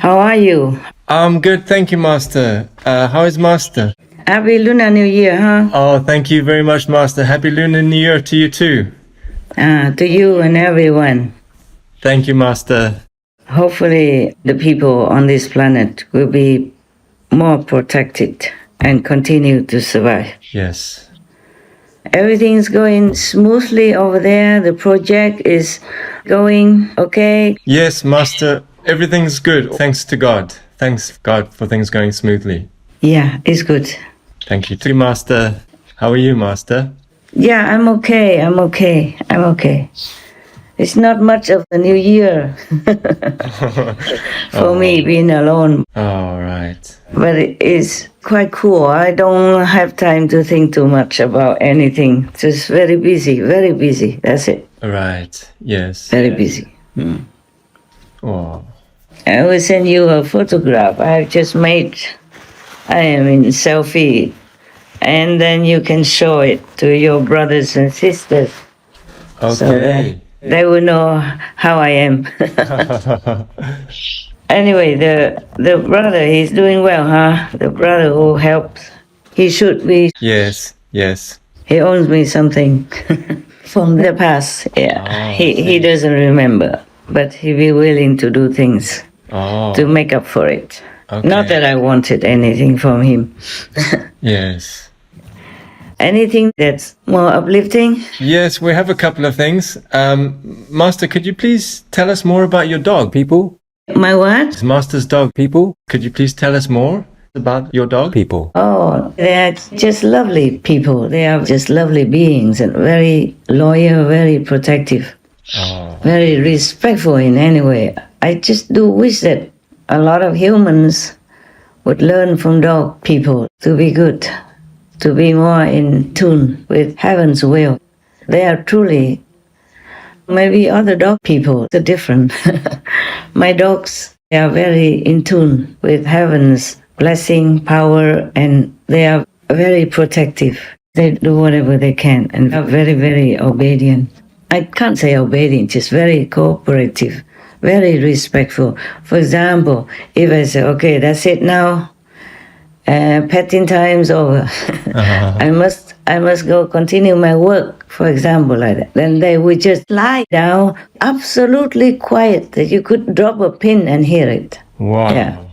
How are you? I'm good, thank you, Master. How is Master? Happy Lunar New Year, huh? Oh, thank you very much, Master. Happy Lunar New Year to you too. To you and everyone. Thank you, Master. Hopefully the people on this planet will be more protected and continue to survive. Yes. Everything's going smoothly over there. The project is going okay. Yes, Master. Everything's good. Thanks to God. Thanks, God, for things going smoothly. Yeah, it's good. Thank you too, Master. How are you, Master? Yeah, I'm okay. It's not much of the new year for me being alone. All right. But it is quite cool. I don't have time to think too much about anything. Just very busy. That's it. Right. Yes. Very busy. Oh. I will send you a photograph I've just made. I am in selfie. And then you can show it to your brothers and sisters. Okay. So that they will know how I am. Anyway, the brother, he's doing well, huh? The brother who helped, he should be. Yes. He owes me something from the past. Yeah, Oh, he doesn't remember, but he be willing to do things to make up for it. Okay. Not that I wanted anything from him. Yes. Anything that's more uplifting? Yes, we have a couple of things. Master, could you please tell us more about your dog, people? My what? Master's dog, people. Could you please tell us more about your dog, people? Oh, they are just lovely people. They are just lovely beings and very loyal, very protective, very respectful in any way. I just do wish that a lot of humans would learn from dog people to be good, to be more in tune with heaven's will. They are truly, maybe other dog people are different. My dogs, they are very in tune with heaven's blessing, power, and they are very protective. They do whatever they can and are very, very obedient. I can't say obedient, just very cooperative, very respectful. For example, if I say, okay, that's it now, petting time's over. I must go continue my work, for example, like that. Then they would just lie down, absolutely quiet, that you could drop a pin and hear it. Wow. Yeah.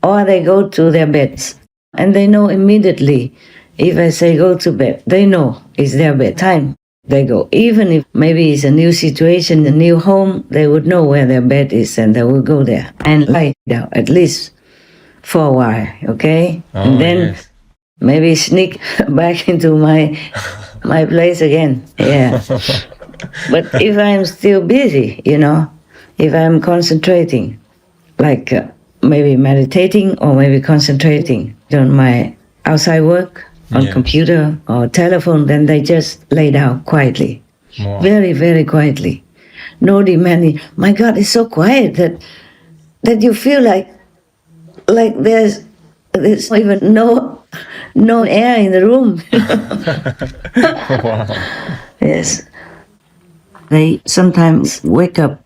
Or they go to their beds, and they know immediately. If I say go to bed, they know it's their bedtime. They go. Even if maybe it's a new situation, a new home, they would know where their bed is, and they will go there and lie down, at least for a while, okay? And then maybe sneak back into my place again. Yeah. But if I'm still busy, if I'm concentrating, like maybe meditating or maybe concentrating on my outside work, on computer or telephone, then they just lay down quietly. Wow. Very, very quietly. No demanding. My God, it's so quiet that you feel like there's even no air in the room. Wow. Yes. They sometimes wake up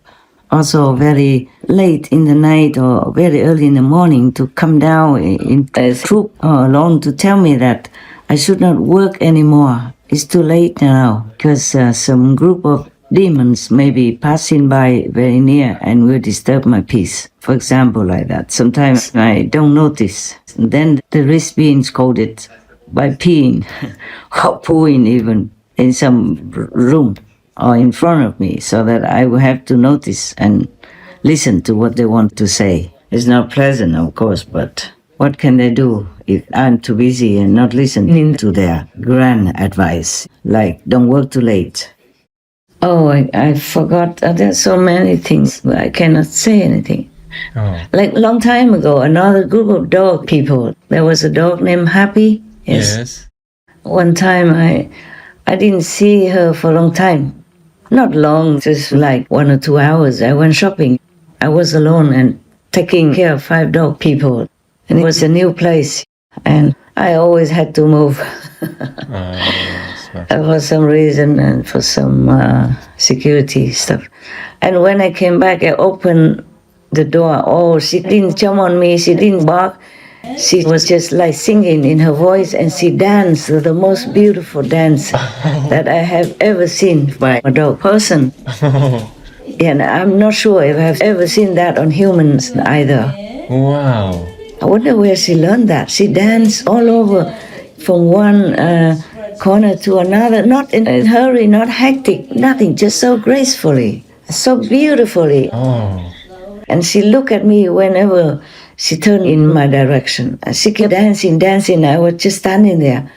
also very late in the night or very early in the morning to come down in a troop or alone to tell me that I should not work anymore. It's too late now because some group of demons may be passing by very near and will disturb my peace. For example, like that. Sometimes I don't notice. And then the risk being scolded by peeing or pooing even in some room or in front of me, so that I will have to notice and listen to what they want to say. It's not pleasant, of course, but what can they do if I'm too busy and not listening to their grand advice, like don't work too late? Oh, I forgot. There's so many things, but I cannot say anything. Oh. Like a long time ago, another group of dog people, there was a dog named Happy. Yes. One time I didn't see her for a long time. Not long, just like 1 or 2 hours. I went shopping. I was alone and taking care of 5 dog people. And it was a new place. And I always had to move for some reason and for some security stuff. And when I came back, I opened the door. Oh, she didn't jump on me. She didn't bark. She was just like singing in her voice, and she danced the most beautiful dance that I have ever seen by a dog person. And I'm not sure if I've ever seen that on humans either. Wow. I wonder where she learned that. She danced all over from one corner to another, not in a hurry, not hectic, nothing, just so gracefully, so beautifully. Oh. And she looked at me whenever she turned in my direction. And she kept dancing, dancing. I was just standing there.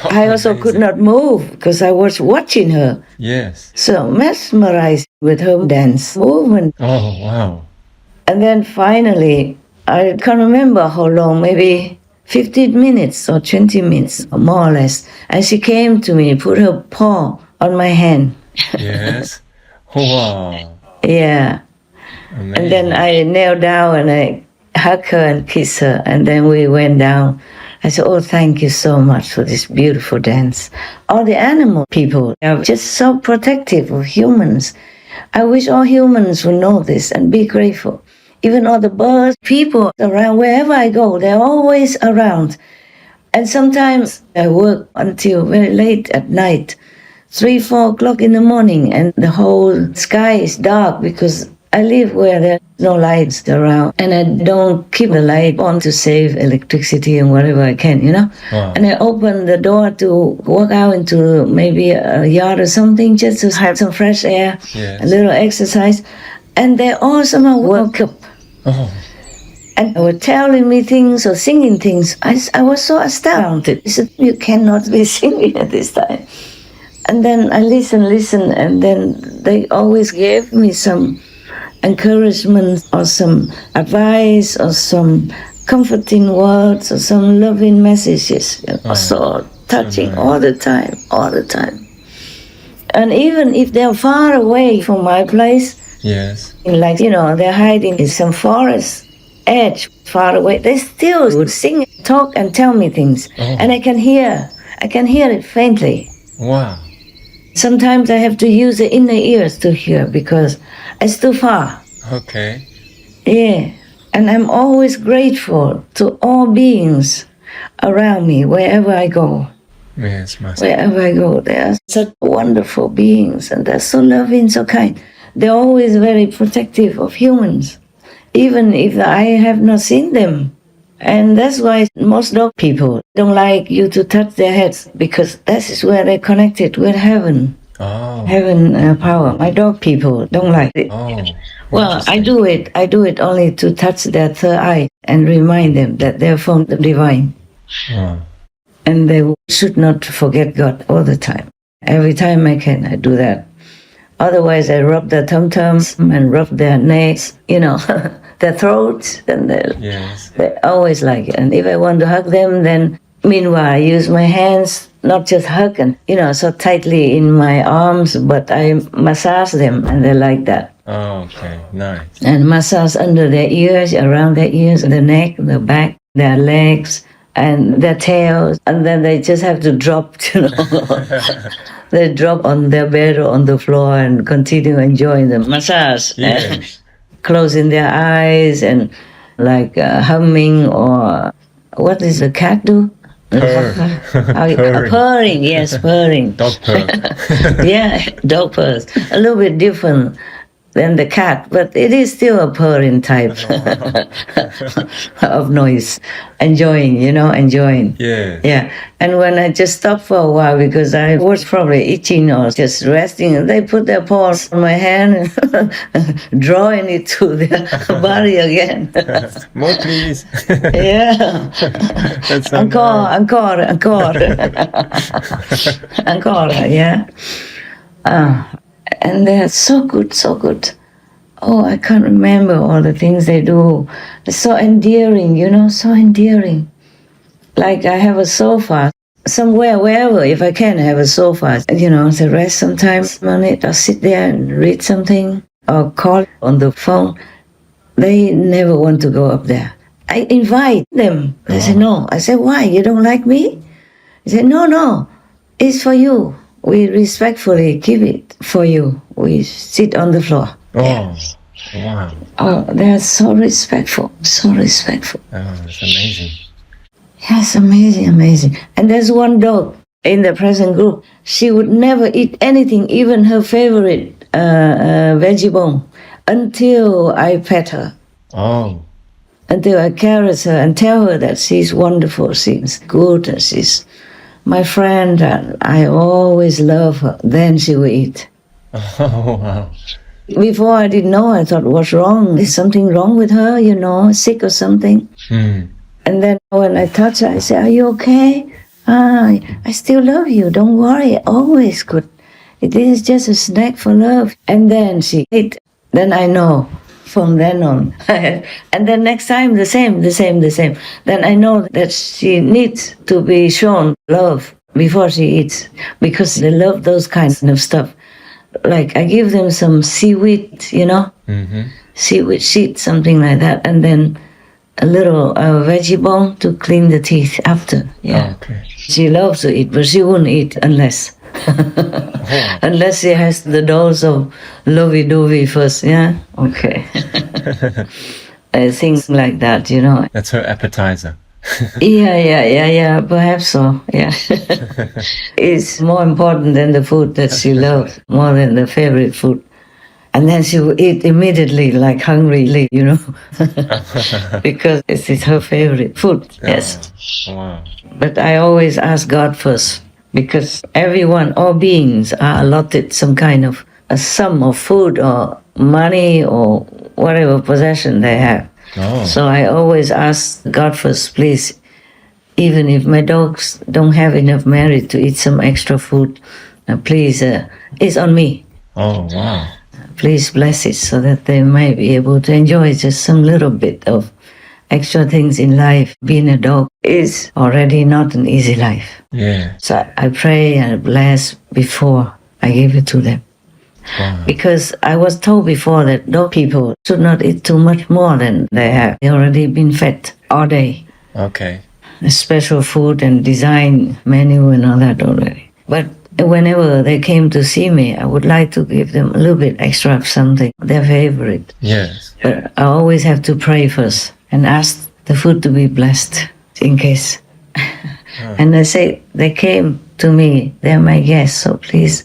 I also could not move because I was watching her. Yes. So mesmerized with her dance movement. Oh, wow. And then finally, I can't remember how long, maybe 15 minutes or 20 minutes, more or less. And she came to me, put her paw on my hand. Yes. Wow. Yeah. Amazing. And then I knelt down and I hugged her and kissed her. And then we went down. I said, oh, thank you so much for this beautiful dance. All the animal people are just so protective of humans. I wish all humans would know this and be grateful. Even all the birds, people around, wherever I go, they're always around. And sometimes I work until very late at night, 3, 4 o'clock in the morning, and the whole sky is dark because I live where there's no lights around, and I don't keep the light on to save electricity and whatever I can, you know? Wow. And I open the door to walk out into maybe a yard or something just to have some fresh air, Yes. a little exercise. And they all somehow woke up. Oh. And they were telling me things or singing things. I was so astounded. I said, you cannot be singing at this time. And then I listened, and then they always gave me some encouragement or some advice or some comforting words or some loving messages. So touching all the time. And even if they're far away from my place, Yes. like, you know, they're hiding in some forest edge far away, they still would sing, talk, and tell me things. Oh. And I can hear it faintly. Wow. Sometimes I have to use the inner ears to hear because it's too far. Okay. Yeah. And I'm always grateful to all beings around me, wherever I go. Yes, Master. Wherever I go, they are such wonderful beings, and they're so loving, so kind. They're always very protective of humans, even if I have not seen them. And that's why most dog people don't like you to touch their heads, because that is where they're connected with heaven. Oh. Heaven power. My dog people don't like it. Oh. Well, I do it only to touch their third eye and remind them that they're from the divine. Oh. And they should not forget God all the time. Every time I can, I do that. Otherwise, I rub their tum-tums and rub their necks, you know, their throats, and Yes. they always like it. And if I want to hug them, then meanwhile, I use my hands, not just hug and, you know, so tightly in my arms, but I massage them, and they like that. Oh, okay. Nice. And massage under their ears, around their ears, the neck, the back, their legs, and their tails. And then they just have to drop, you know. They drop on their bed or on the floor and continue enjoying the massage. Yes. Closing their eyes and like humming, or what does the cat do? Purr. Purring. Purring, yes, purring. Dog purr. Yeah, dog purrs. A little bit different than the cat, but it is still a purring type of noise. Enjoying. Yeah. Yeah. And when I just stopped for a while because I was probably itching or just resting, they put their paws on my hand and drawing it to their body again. More, please. Yeah. That's so Encore, nice. encore, yeah. And they're so good. Oh, I can't remember all the things they do. They're so endearing, so endearing. Like I have a sofa somewhere, wherever, if I can have a sofa, to rest sometimes on it, or sit there and read something, or call on the phone. They never want to go up there. I invite them. They say, no. I say, why? You don't like me? They say, no, it's for you. We respectfully keep it for you. We sit on the floor. Oh, Wow. Oh, they're so respectful, so respectful. Oh, that's amazing. Yes, amazing, amazing. And there's one dog in the present group. She would never eat anything, even her favorite veggie bone, until I pet her. Oh. Until I caress her and tell her that she's wonderful, she's good, and she's my friend, and I always love her. Then she will eat. Oh, wow. Before I didn't know, I thought, what's wrong? Is something wrong with her, sick or something? Mm. And then when I touch her, I say, are you okay? I still love you. Don't worry. Always good. It is just a snack for love. And then she ate. Then I know from then on. And then next time, the same. Then I know that she needs to be shown love before she eats, because they love those kinds of stuff. Like I give them some seaweed, Mm-hmm. seaweed sheet, something like that. And then a little veggie bone to clean the teeth after. Yeah. Oh, okay. She loves to eat, but she won't eat unless unless she has the dose of lovey-dovey first. Yeah. Okay. Things like that, That's her appetizer. Yeah. Perhaps so. Yeah. It's more important than the food that she loves, more than the favorite food. And then she will eat immediately, like hungrily, because it's her favorite food. Yes. Oh, wow. But I always ask God first, because everyone, all beings are allotted some kind of a sum of food or money or whatever possession they have. Oh. So I always ask God first, please, even if my dogs don't have enough merit to eat some extra food, please, it's on me. Oh, wow. Please bless it so that they might be able to enjoy just some little bit of extra things in life. Being a dog is already not an easy life. Yeah. So I pray and bless before I give it to them. Wow. Because I was told before that dog people should not eat too much more than they have. They already been fed all day. Okay. Special food and design menu and all that already. But whenever they came to see me, I would like to give them a little bit extra of something, their favorite. Yes. But I always have to pray first and ask the food to be blessed in case. And I say, they came to me, they're my guests, so please,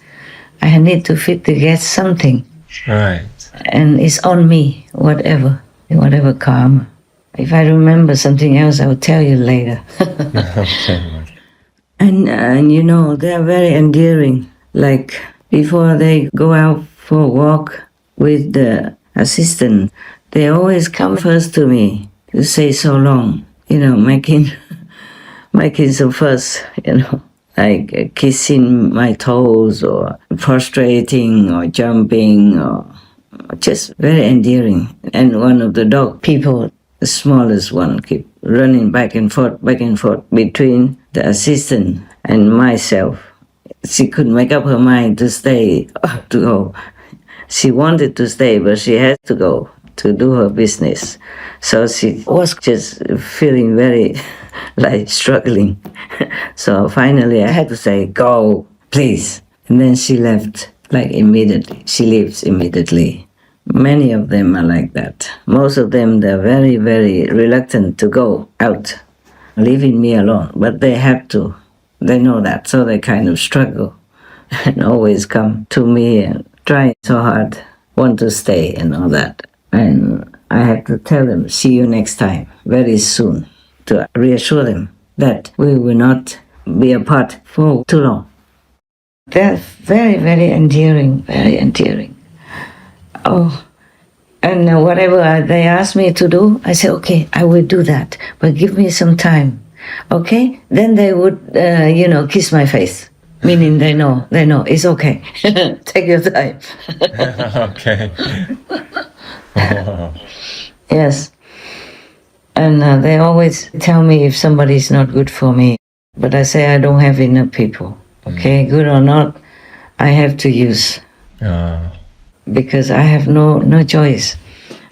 I need to feed the guests something. Right. And it's on me, whatever karma. If I remember something else, I will tell you later. Okay. And they're very endearing. Like before they go out for a walk with the assistant, they always come first to me to say so long, making some fuss, like kissing my toes or prostrating or jumping or just very endearing. And one of the dog people, the smallest one, keep running back and forth between the assistant and myself. She couldn't make up her mind to stay or to go. She wanted to stay, but she had to go to do her business. So she was just feeling very like struggling. So finally I had to say, go, please. And then she left like immediately. She leaves immediately. Many of them are like that. Most of them, they're very, very reluctant to go out, leaving me alone. But they have to. They know that, so they kind of struggle and always come to me and try so hard, want to stay and all that. And I have to tell them, see you next time, very soon, to reassure them that we will not be apart for too long. They're very, very endearing, very endearing. Oh, and whatever they ask me to do, I say, okay, I will do that, but give me some time, okay? Then they would, kiss my face, meaning they know, it's okay. Take your time. Okay. Oh. Yes. And they always tell me if somebody's not good for me, but I say I don't have enough people, okay? Good or not, I have to use. Because I have no choice.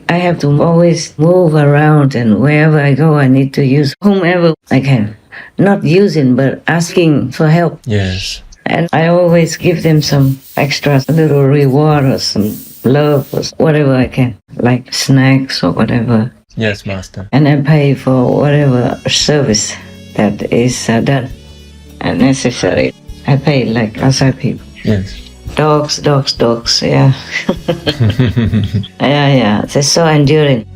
I have to always move around, and wherever I go, I need to use whomever I can. Not using, but asking for help. Yes. And I always give them some extra little reward or some love, whatever I can, like snacks or whatever. Yes, Master. And I pay for whatever service that is done and necessary. I pay like outside people. Yes. Dogs, yeah. Yeah, they're so enduring.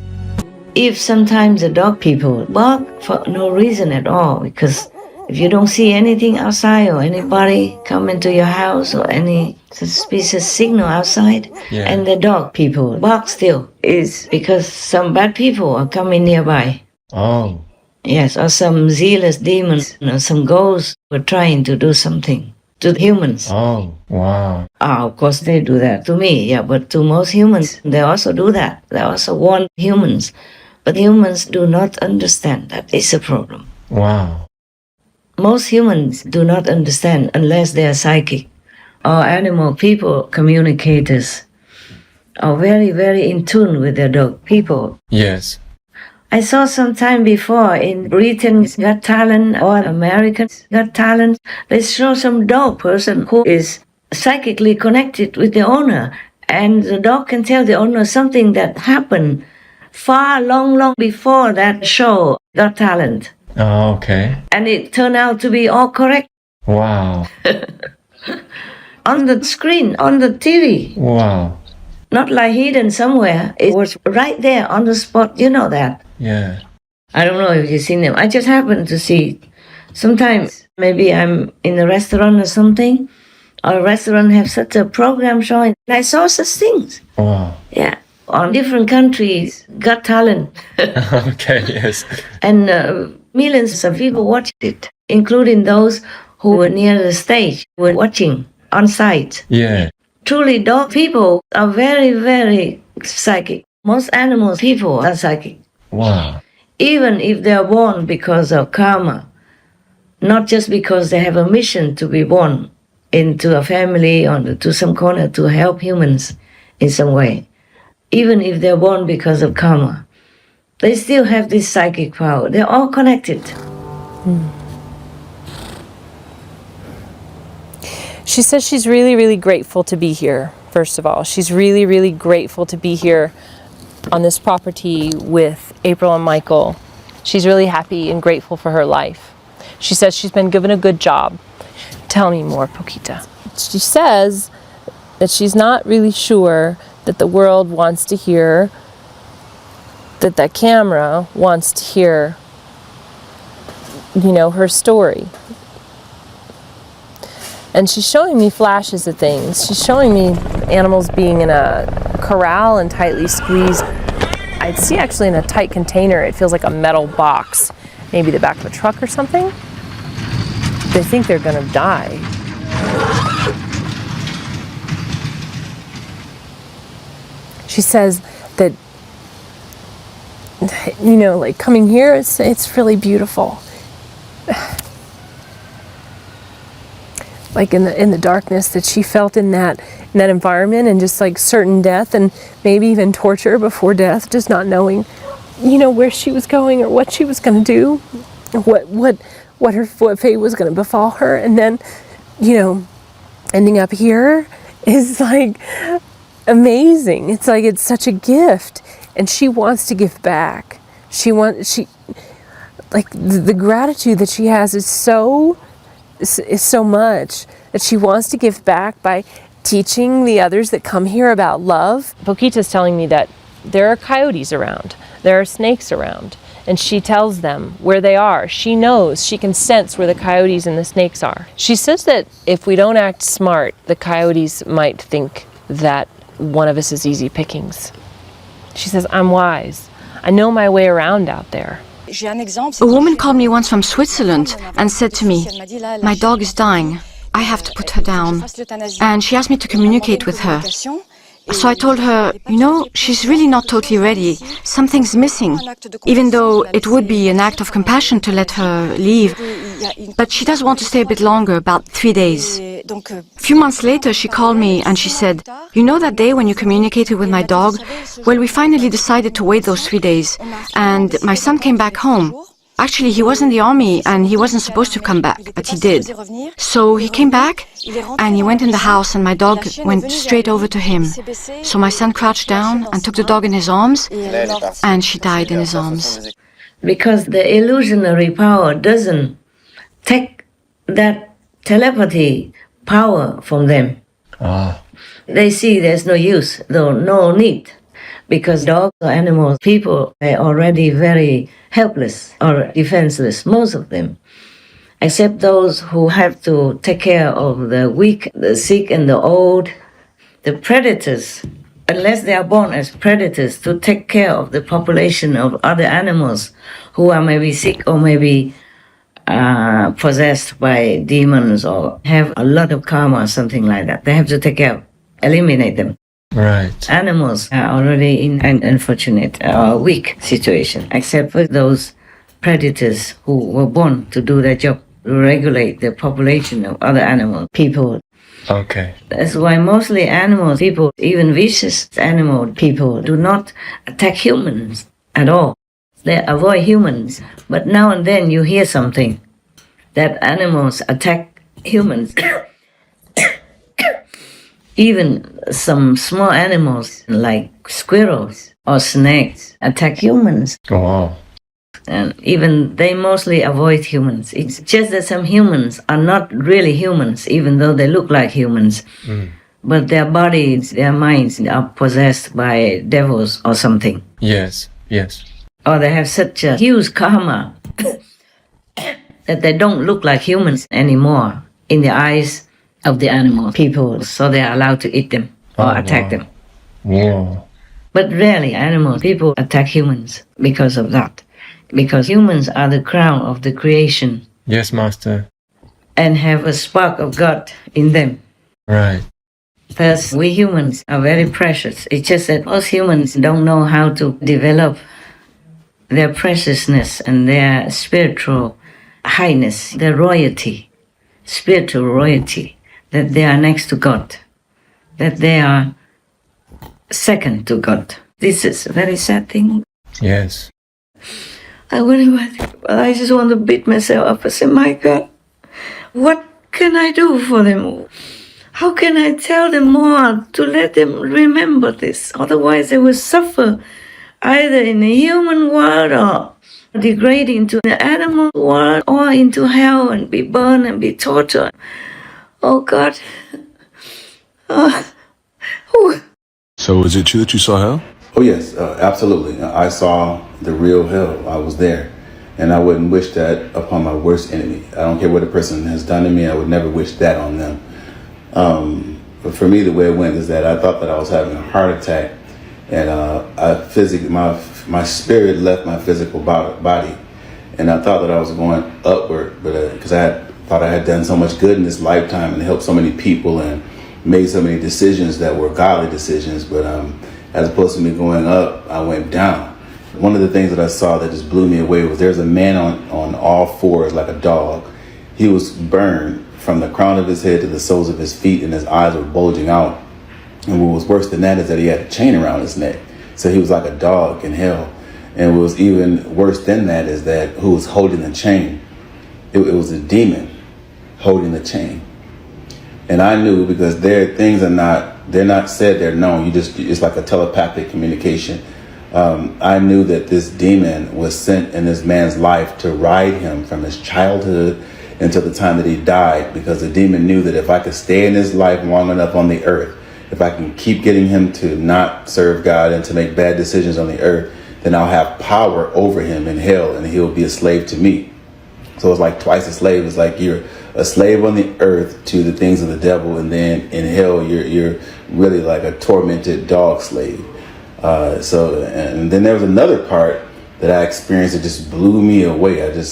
If sometimes the dog people bark for no reason at all, because if you don't see anything outside or anybody come into your house or any suspicious signal outside, and the dog people bark still, is because some bad people are coming nearby. Oh. Yes, or some zealous demons or some ghosts were trying to do something to humans. Oh, wow. Of course they do that to me, yeah, but to most humans, they also do that. They also warn humans. But humans do not understand that it's a problem. Wow. Most humans do not understand unless they are psychic or animal people, communicators, are very, very in tune with their dog people. Yes. I saw some time before in Britain's Got Talent or American's Got Talent, they show some dog person who is psychically connected with the owner, and the dog can tell the owner something that happened far long before that show Got Talent. Oh, okay. And it turned out to be all correct. Wow. On the screen, on the TV. Wow. Not like hidden somewhere. It was right there on the spot. You know that. Yeah. I don't know if you've seen them. I just happened to see. Sometimes maybe I'm in a restaurant or something, or a restaurant have such a program showing. And I saw such things. Wow. Yeah. On different countries, Got Talent. Okay, yes. And millions of people watched it, including those who were near the stage, were watching on site. Yeah. Truly, dog people are very, very psychic. Most animals people are psychic. Wow. Even if they are born because of karma, not just because they have a mission to be born into a family or to some corner to help humans in some way. Even if they're born because of karma, they still have this psychic power. They're all connected. She says she's really, really grateful to be here, first of all. She's really, really grateful to be here on this property with April and Michael. She's really happy and grateful for her life. She says she's been given a good job. Tell me more, Poquita. She says that she's not really sure that the world wants to hear, that the camera wants to hear, her story. And she's showing me flashes of things. She's showing me animals being in a corral and tightly squeezed. I'd see actually in a tight container. It feels like a metal box, maybe the back of a truck or something. They think they're gonna die. She says that, like coming here, it's really beautiful. Like in the darkness that she felt in that environment, and just like certain death and maybe even torture before death, just not knowing, where she was going or what she was going to do, what fate was going to befall her, and then, ending up here is like amazing. It's like it's such a gift, and she wants to give back. The gratitude that she has is so much that she wants to give back by teaching the others that come here about love. Poquita's telling me that there are coyotes around, there are snakes around, and she tells them where they are. She knows, she can sense where the coyotes and the snakes are. She says that if we don't act smart, the coyotes might think that one of us is easy pickings. She says, I'm wise. I know my way around out there. A woman called me once from Switzerland and said to me, my dog is dying, I have to put her down. And she asked me to communicate with her. So I told her, she's really not totally ready. Something's missing, even though it would be an act of compassion to let her leave. But she does want to stay a bit longer, about 3 days. A few months later, she called me and she said, that day when you communicated with my dog? Well, we finally decided to wait those 3 days. And my son came back home. Actually, he was in the army and he wasn't supposed to come back, but he did. So he came back and he went in the house and my dog went straight over to him. So my son crouched down and took the dog in his arms and she died in his arms. Because the illusionary power doesn't take that telepathy power from them. Ah. They see there's no use, though no need. Because dogs or animals, people are already very helpless or defenseless, most of them. Except those who have to take care of the weak, the sick and the old, the predators. Unless they are born as predators to take care of the population of other animals who are maybe sick or maybe possessed by demons or have a lot of karma or something like that. They have to take care of, eliminate them. Right. Animals are already in an unfortunate weak situation, except for those predators who were born to do their job, to regulate the population of other animal people. Okay. That's why mostly animal people, even vicious animal people, do not attack humans at all. They avoid humans. But now and then you hear something that animals attack humans. Even some small animals like squirrels or snakes attack humans. Oh, wow. And even they mostly avoid humans. It's just that some humans are not really humans, even though they look like humans. But their bodies, their minds are possessed by devils or something. Yes, yes. Or they have such a huge karma that they don't look like humans anymore in the eyes of the animal people, so they are allowed to eat them or attack them. Wow. But rarely animal people attack humans because of that. Because humans are the crown of the creation. Yes, Master. And have a spark of God in them. Right. Thus, we humans are very precious. It's just that most humans don't know how to develop their preciousness and their spiritual highness, their royalty, spiritual royalty. That they are next to God, that they are second to God. This is a very sad thing. Yes. I just want to beat myself up and say, my God, what can I do for them? How can I tell them more to let them remember this? Otherwise they will suffer either in the human world or degrade into the animal world or into hell and be burned and be tortured. Oh God. So is it true that you saw hell? Oh yes, absolutely. I saw the real hell. I was there. And I wouldn't wish that upon my worst enemy. I don't care what a person has done to me, I would never wish that on them. But for me, the way it went is that I thought that I was having a heart attack. And my spirit left my physical body. And I thought that I was going upward, but because thought I had done so much good in this lifetime and helped so many people and made so many decisions that were godly decisions. But as opposed to me going up, I went down. One of the things that I saw that just blew me away was there's a man on all fours like a dog. He was burned from the crown of his head to the soles of his feet and his eyes were bulging out. And what was worse than that is that he had a chain around his neck. So he was like a dog in hell. And what was even worse than that is that who was holding the chain? It was a demon holding the chain. And I knew because they're not said, they're known. It's like a telepathic communication. I knew that this demon was sent in this man's life to ride him from his childhood until the time that he died, because the demon knew that if I could stay in his life long enough on the earth, if I can keep getting him to not serve God and to make bad decisions on the earth, then I'll have power over him in hell and he'll be a slave to me. So it's like twice a slave. It's like you're a slave on the earth to the things of the devil, and then in hell you're really like a tormented dog slave. And then there was another part that I experienced that just blew me away. It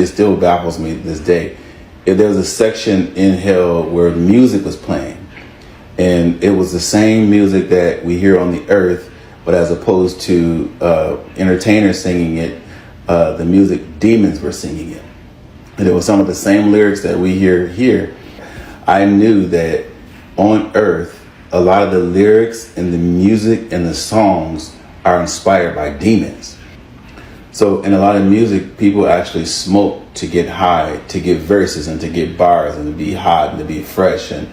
still baffles me to this day. There was a section in hell where music was playing, and it was the same music that we hear on the earth, but as opposed to entertainers singing it, the music demons were singing it. And it was some of the same lyrics that we hear here. I knew that on earth, a lot of the lyrics and the music and the songs are inspired by demons. So in a lot of music, people actually smoke to get high, to get verses and to get bars and to be hot and to be fresh and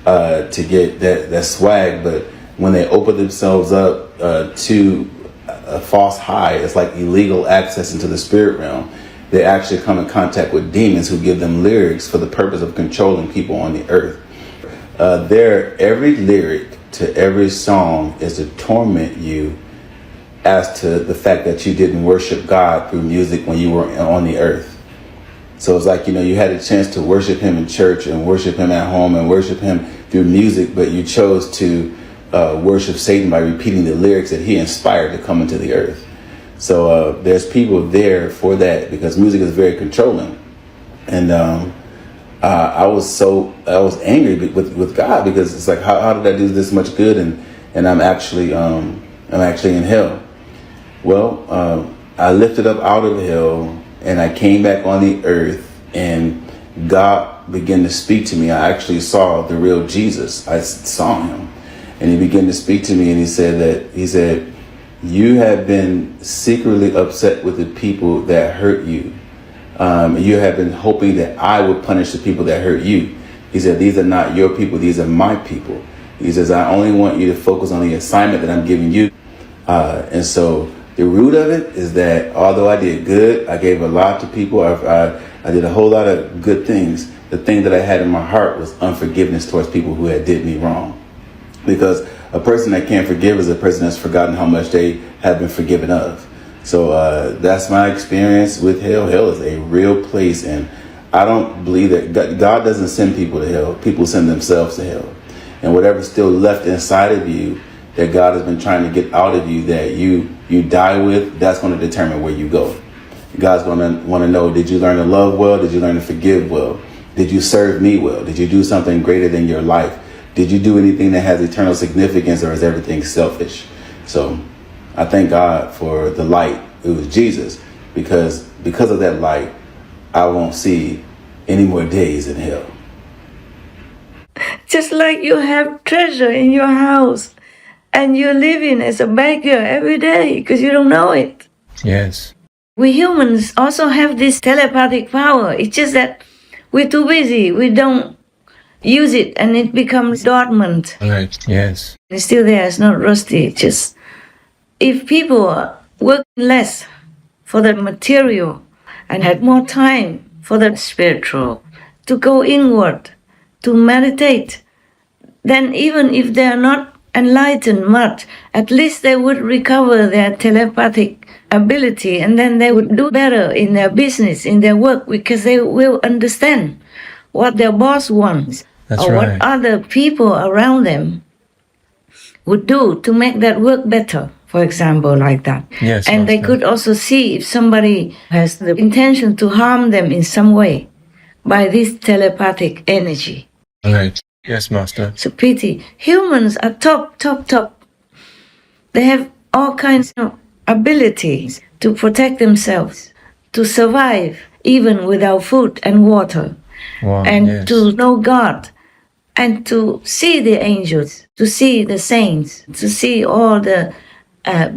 to get that swag. But when they open themselves up to a false high, it's like illegal access into the spirit realm. They actually come in contact with demons who give them lyrics for the purpose of controlling people on the earth. Every lyric to every song is to torment you as to the fact that you didn't worship God through music when you were on the earth. So it's like, you had a chance to worship him in church and worship him at home and worship him through music, but you chose to worship Satan by repeating the lyrics that he inspired to come into the earth. So there's people there for that because music is very controlling. And I was angry with God because it's like, how did I do this much good and I'm actually in hell? Well, I lifted up out of hell and I came back on the earth and God began to speak to me. I actually saw the real Jesus. I saw him and he began to speak to me and he said, you have been secretly upset with the people that hurt you. You have been hoping that I would punish the people that hurt you. He said, these are not your people. These are my people. He says, I only want you to focus on the assignment that I'm giving you. And so the root of it is that although I did good, I gave a lot to people. I did a whole lot of good things. The thing that I had in my heart was unforgiveness towards people who had did me wrong. Because a person that can't forgive is a person that's forgotten how much they have been forgiven of. So that's my experience with hell. Hell is a real place. And I don't believe that God doesn't send people to hell. People send themselves to hell. And whatever's still left inside of you that God has been trying to get out of you that you die with, that's going to determine where you go. God's going to want to know, did you learn to love well? Did you learn to forgive well? Did you serve me well? Did you do something greater than your life? Did you do anything that has eternal significance, or is everything selfish? So I thank God for the light. It was Jesus, because of that light, I won't see any more days in hell. Just like you have treasure in your house and you're living as a beggar every day because you don't know it. Yes. We humans also have this telepathic power. It's just that we're too busy. We don't use it and it becomes dormant. Right. Yes. It's still there. It's not rusty. Just if people work less for the material and had more time for the spiritual, to go inward, to meditate, then even if they are not enlightened much, at least they would recover their telepathic ability, and then they would do better in their business, in their work, because they will understand what their boss wants. That's or right. What other people around them would do to make that work better, for example, like that. Yes, and they could also see if somebody has the intention to harm them in some way by this telepathic energy. Right. Yes, Master. So pity. Humans are top. They have all kinds of abilities to protect themselves, to survive even without food and water, Wow, and yes. to know God, and to see the angels, to see the saints, to see all the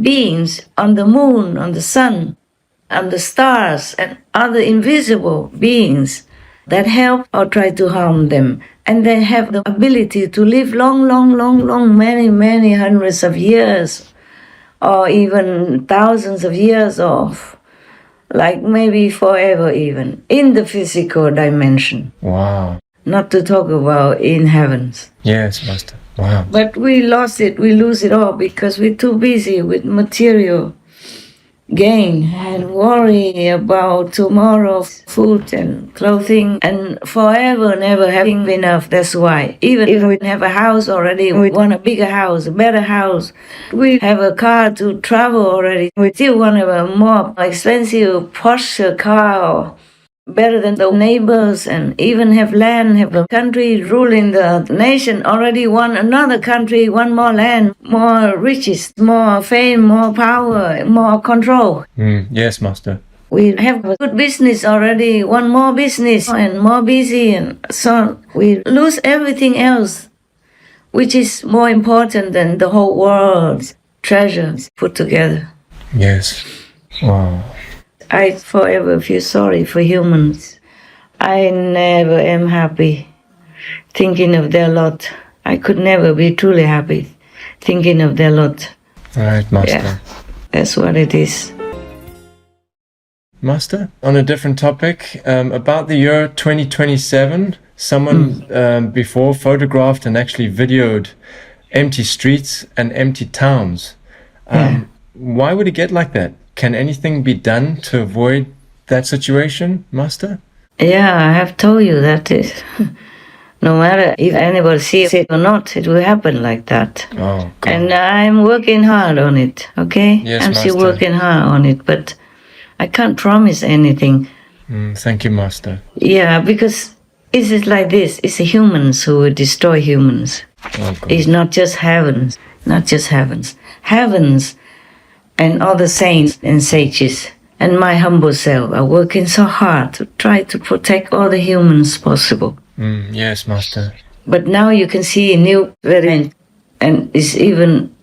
beings on the moon, on the sun, on the stars, and other invisible beings that help or try to harm them. And they have the ability to live long, many hundreds of years, or even thousands of years, or like maybe forever even, in the physical dimension. Wow. Not to talk about in heavens. Yes, Master. Wow. But we lost it, we lose it all because we're too busy with material gain and worry about tomorrow's food and clothing and forever never having enough. That's why even if we have a house already, we want a bigger house, a better house. We have a car to travel already. We still want to have a more expensive Porsche car, better than the neighbors, and even have land, have a country ruling the nation. Already want another country, want more land, more riches, more fame, more power, more control. Yes, Master. We have a good business already, want more business and more busy, and so we lose everything else, which is more important than the whole world's treasures put together. Yes. Wow. I forever feel sorry for humans. I never am happy thinking of their lot. I could never be truly happy thinking of their lot. Right, Master. Yeah, that's what it is. Master, on a different topic, about the year 2027, someone before photographed and actually videoed empty streets and empty towns. Why would it get like that? Can anything be done to avoid that situation, Master? Yeah, I have told you that no matter if anybody sees it or not, it will happen like that. Oh, God. And I'm working hard on it, okay? Yes, I'm still Master. working hard on it, but I can't promise anything. Thank you, Master. Yeah, because it is like this. It's the humans who will destroy humans. Oh, God. It's not just heavens, not just heavens. Heavens and all the saints and sages and my humble self are working so hard to try to protect all the humans possible. Yes, Master. But now you can see a new variant, and it's even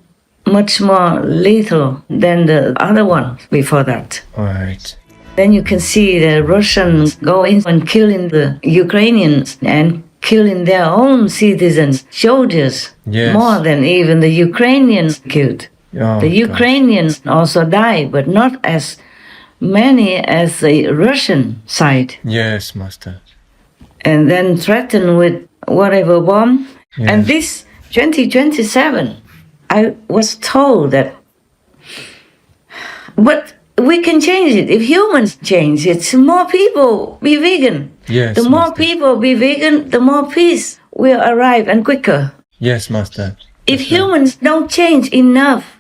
much more lethal than the other one before that. All right. Then you can see the Russians go in and killing the Ukrainians and killing their own citizens, soldiers, Yes. more than even the Ukrainians killed. Oh, The God. Ukrainians also die, but not as many as the Russian side. Yes, Master. And then threaten with whatever bomb. Yes. And this 2027, I was told that, but we can change it. If humans change it, more people be vegan. Yes, The more Master. people be vegan, the more peace will arrive and quicker. Yes, Master. If humans don't change enough,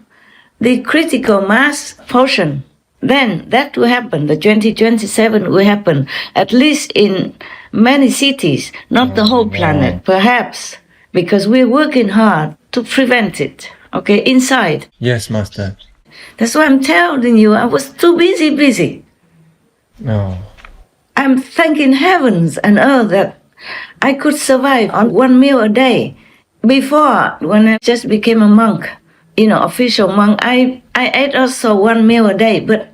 the critical mass portion, then that will happen. The 2027 will happen, at least in many cities, not the whole planet, perhaps, because we're working hard to prevent it, okay, inside. Yes, Master. That's why I'm telling you, I was too busy. Oh, I'm thanking heavens and earth that I could survive on one meal a day. Before, when I just became a monk, official monk, I ate also one meal a day, but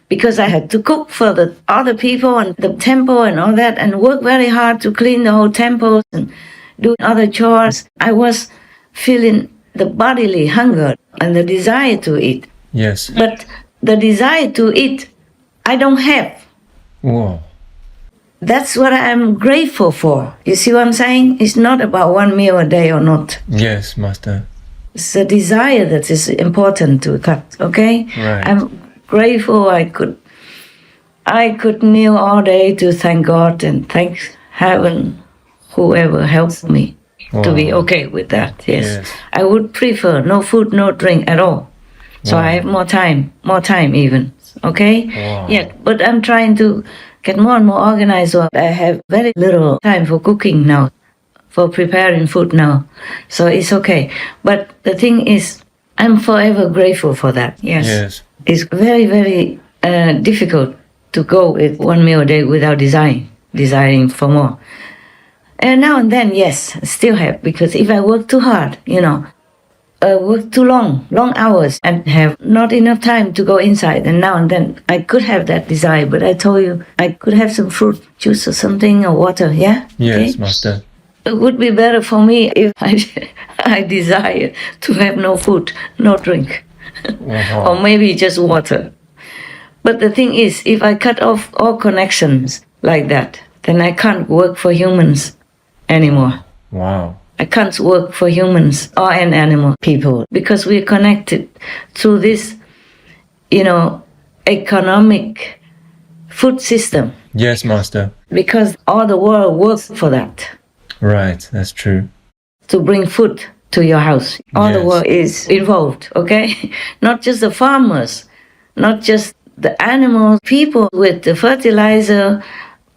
because I had to cook for the other people and the temple and all that, and work very hard to clean the whole temple and do other chores, I was feeling the bodily hunger and the desire to eat. yes. But the desire to eat, I don't have. Whoa. That's what I'm grateful for. You see what I'm saying? It's not about one meal a day or not. Yes, Master. It's the desire that is important to cut, okay? Right. I'm grateful I could kneel all day to thank God and thank heaven, whoever helped me to be okay with that, yes. I would prefer no food, no drink at all. So I have more time even, okay? Wow. Yeah, but I'm trying to get more and more organized. So I have very little time for cooking now, for preparing food now. So it's okay. But the thing is, I'm forever grateful for that, yes. Yes. It's very, very difficult to go with one meal a day without desiring for more. And now and then, yes, I still have, because if I work too hard, work too long hours and have not enough time to go inside, and now and then I could have that desire, but I told you I could have some fruit juice or something or water, yeah? Yes, Okay? Master. It would be better for me if I desire to have no food, no drink, Wow. or maybe just water. But the thing is, if I cut off all connections like that, then I can't work for humans anymore. Wow. I can't work for humans or an animal people, because we're connected through this, economic food system, Yes, Master. because all the world works for that, Right, that's true. to bring food to your house. All the Yes. world is involved, okay? Not just the farmers, not just the animals, people with the fertilizer,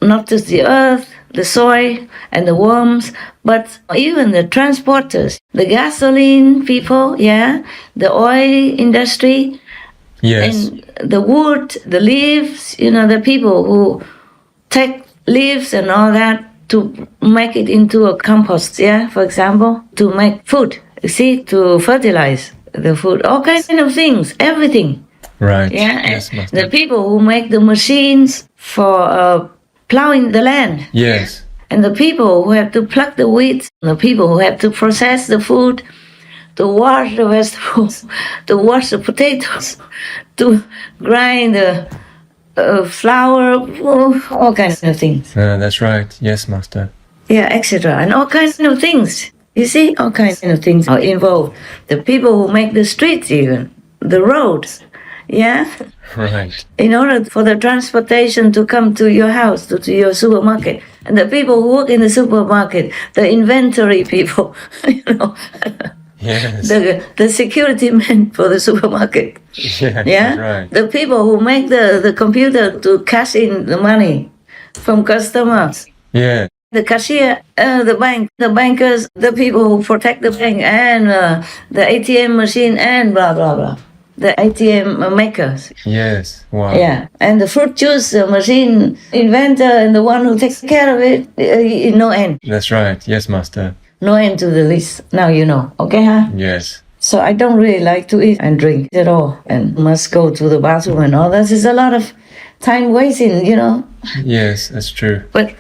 not just the earth, the soil and the worms, but even the transporters, the gasoline people, yeah, the oil industry, Yes. and the wood, the leaves, the people who take leaves and all that to make it into a compost, yeah, for example, to make food, you see, to fertilize the food, all kinds of things, everything. Right. Yeah, Yes, and Master. the people who make the machines for plowing the land. Yes. And the people who have to pluck the wheat, the people who have to process the food, to wash the vegetables, to wash the potatoes, to grind the flour, all kinds of things. That's right. Yes, Master. Yeah, etc. And all kinds of things. You see, all kinds of things are involved. The people who make the streets even, the roads, yeah? Right. In order for the transportation to come to your house, to your supermarket. And the people who work in the supermarket, the inventory people, you know, Yes. the security men for the supermarket. Yes, Yeah? that's right. The people who make the computer to cash in the money from customers. Yeah. The cashier, the bank, the bankers, the people who protect the bank, and the ATM machine, and blah, blah, blah. The ATM makers. Yes. Wow. Yeah. And the fruit juice machine inventor and the one who takes care of it, no end. That's right. Yes, Master. No end to the list. Now you know. Okay, huh? Yes. So I don't really like to eat and drink at all, and must go to the bathroom and all that. It's a lot of time wasting, you know. Yes, that's true. But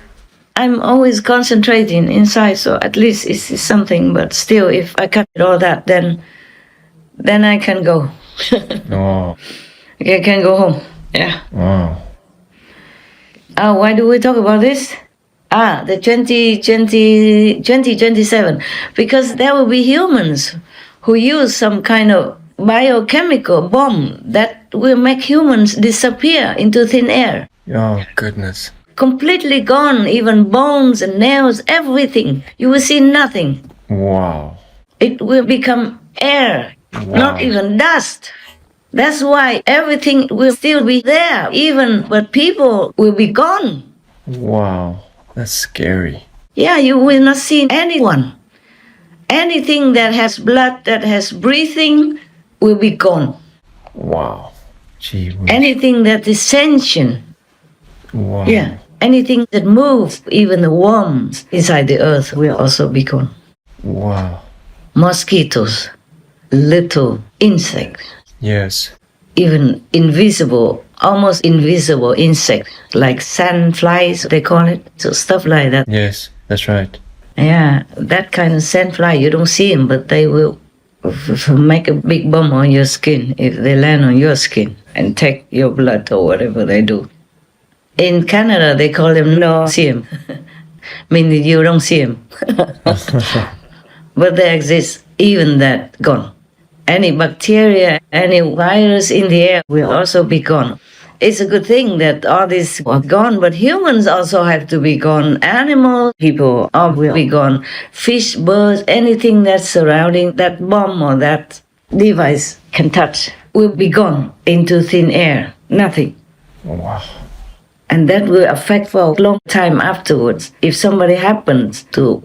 I'm always concentrating inside, so at least it's something. But still, if I cut all that, then I can go. Oh. I can go home. Yeah. Wow. Why do we talk about this? The 2027. Because there will be humans who use some kind of biochemical bomb that will make humans disappear into thin air. Oh, goodness. Completely gone, even bones and nails, everything. You will see nothing. Wow. It will become air, not even dust. That's why everything will still be there, but people will be gone. Wow. That's scary. Yeah, you will not see anyone. Anything that has blood, that has breathing, will be gone. Wow. Gee whiz. Anything that is sentient, Wow. yeah, anything that moves, even the worms inside the earth, will also be gone. Wow. Mosquitoes, little insects, Yes. even invisible, almost invisible insects, like sandflies, they call it, so stuff like that. Yes, that's right. Yeah, that kind of sandfly, you don't see them, but they will make a big bump on your skin if they land on your skin and take your blood or whatever they do. In Canada, they call them no see 'em, meaning you don't see them. But they exist, even that gone. Any bacteria, any virus in the air will also be gone. It's a good thing that all these are gone, but humans also have to be gone. Animals, people all will be gone. Fish, birds, anything that's surrounding that bomb or that device can touch will be gone into thin air. Nothing. Wow. And that will affect for a long time afterwards. If somebody happens to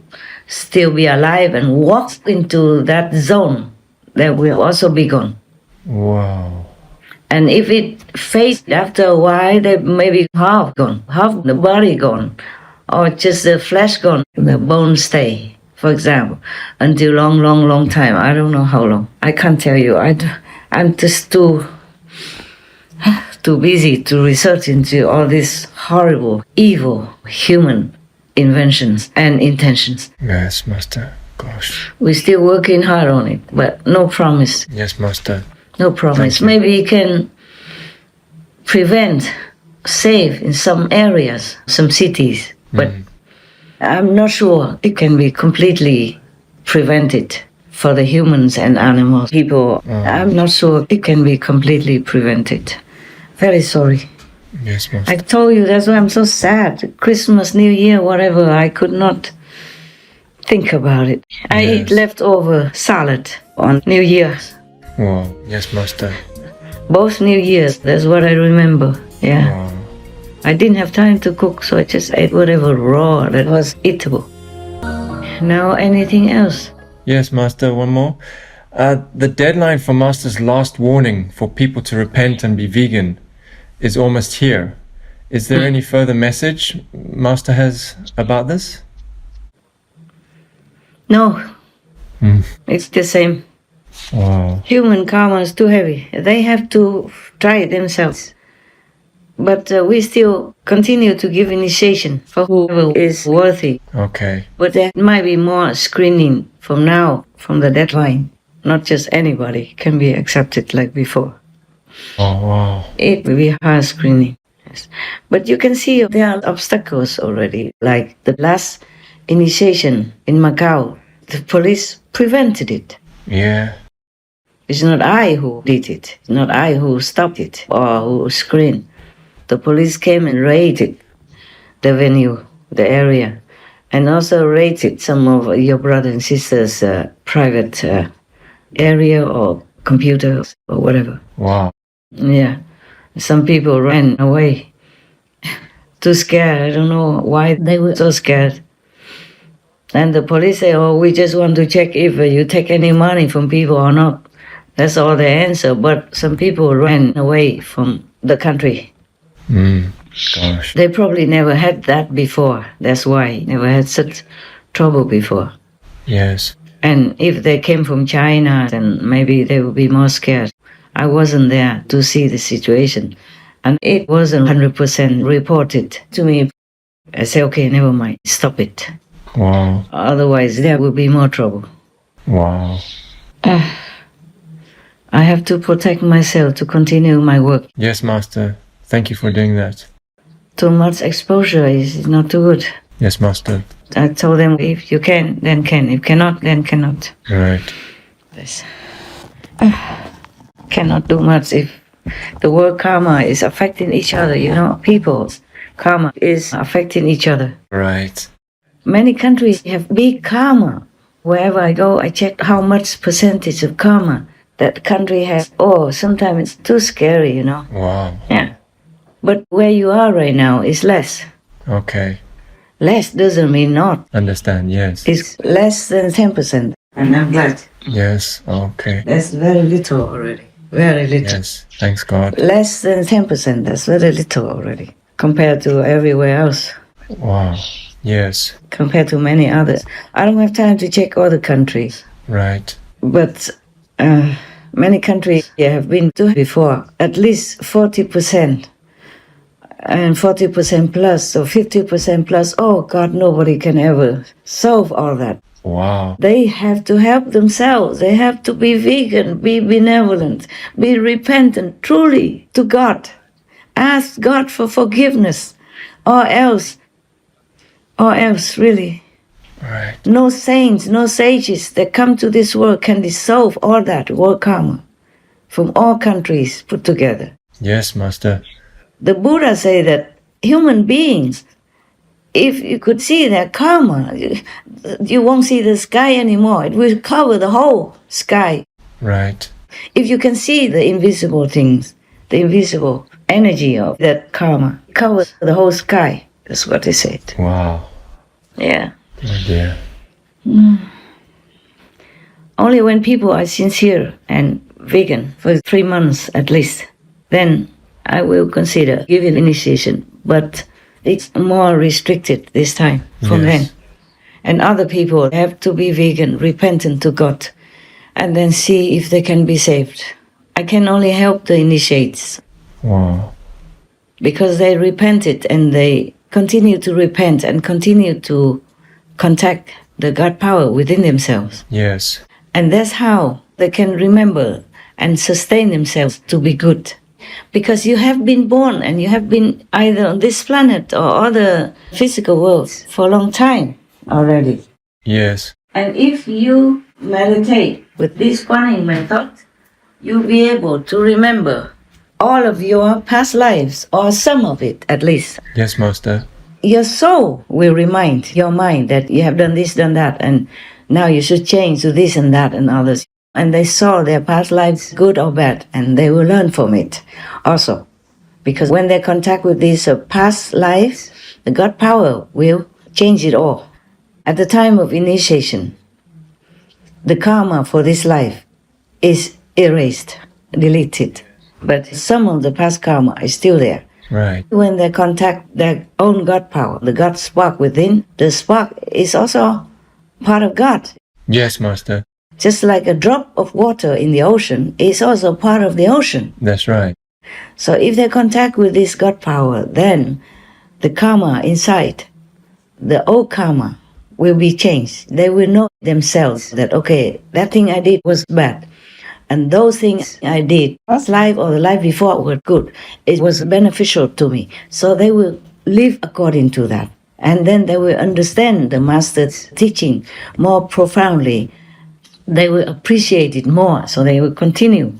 still be alive and walks into that zone, that will also be gone. Wow. And if it fades after a while, they may be half gone, half the body gone, or just the flesh gone, the bones stay, for example, until long time. I don't know how long. I can't tell you. I'm just too busy to research into all these horrible, evil human inventions and intentions. Yes, Master. Gosh. We're still working hard on it, but no promise. Yes, Master. No promise. Thank you. Maybe it can prevent, save in some areas, some cities, but I'm not sure it can be completely prevented for the humans and animals, people. I'm not sure it can be completely prevented. Very sorry. Yes, Master. I told you, that's why I'm so sad. Christmas, New Year, whatever, I could not think about it. I Yes. eat leftover salad on New Year's. Wow. Yes, Master. Both New Year's, that's what I remember. Yeah. Wow. I didn't have time to cook, so I just ate whatever raw that was eatable. Now, anything else? Yes, Master. One more. The deadline for Master's last warning for people to repent and be vegan is almost here. Is there any further message Master has about this? No. It's the same. Wow. Human karma is too heavy. They have to try it themselves. But we still continue to give initiation for whoever is worthy. Okay. But there might be more screening from now, from the deadline. Not just anybody can be accepted like before. Oh, wow. It will be hard screening. Yes. But you can see there are obstacles already, like the last initiation in Macau. The police prevented it. Yeah. It's not I who did it. It's not I who stopped it or who screened. The police came and raided the venue, the area, and also raided some of your brothers and sisters' private area or computers or whatever. Wow. Yeah. Some people ran away. Too scared. I don't know why they were so scared. And the police say, oh, we just want to check if you take any money from people or not. That's all the answer. But some people ran away from the country. Gosh. They probably never had that before. That's why never had such trouble before. Yes. And if they came from China, then maybe they would be more scared. I wasn't there to see the situation. And it wasn't 100% reported to me. I said, okay, never mind, stop it. Wow. Otherwise, there will be more trouble. Wow. I have to protect myself to continue my work. Yes, Master. Thank you for doing that. Too much exposure is not too good. Yes, Master. I told them, if you can, then can. If cannot, then cannot. Right. Yes. Cannot do much if the word karma is affecting each other. You know, people's karma is affecting each other. Right. Many countries have big karma. Wherever I go, I check how much percentage of karma that country has. Oh, sometimes it's too scary, you know. Wow. Yeah. But where you are right now is less. Okay. Less doesn't mean not. Understand, yes. It's less than 10%. And I'm glad. Yes, okay. That's very little already. Very little. Yes, thanks God. Less than 10%. That's very little already. Compared to everywhere else. Wow. Yes. Compared to many others. I don't have time to check all the countries. Right. But many countries have been to before. At least 40%. And 40% plus or 50% plus. Oh God, nobody can ever solve all that. Wow. They have to help themselves. They have to be vegan, be benevolent, be repentant truly to God. Ask God for forgiveness, or else really. Right. No saints, no sages that come to this world can dissolve all that world karma from all countries put together. Yes, Master. The Buddha say that human beings, if you could see their karma, you won't see the sky anymore. It will cover the whole sky. Right. If you can see the invisible things, the invisible energy of that karma covers the whole sky. That's what they said. Wow. Yeah. Oh dear. Only when people are sincere and vegan for 3 months at least, then I will consider giving initiation. But it's more restricted this time from then. And other people have to be vegan, repentant to God, and then see if they can be saved. I can only help the initiates. Wow. Because they repented and they continue to repent and continue to contact the God power within themselves. Yes. And that's how they can remember and sustain themselves to be good. Because you have been born and you have been either on this planet or other physical worlds for a long time already. Yes. And if you meditate with this Guanyin method, you'll be able to remember all of your past lives, or some of it at least. Yes, Master. Your soul will remind your mind that you have done this, done that, and now you should change to this and that and others. And they saw their past lives, good or bad, and they will learn from it also. Because when they contact with these past lives, the God power will change it all. At the time of initiation, the karma for this life is erased, deleted. But some of the past karma is still there. Right. When they contact their own God power, the God spark within, the spark is also part of God. Yes, Master. Just like a drop of water in the ocean is also part of the ocean. That's right. So if they contact with this God power, then the karma inside, the old karma, will be changed. They will know themselves that, okay, that thing I did was bad. And those things I did, last life or the life before, were good. It was beneficial to me. So they will live according to that. And then they will understand the Master's teaching more profoundly. They will appreciate it more. So they will continue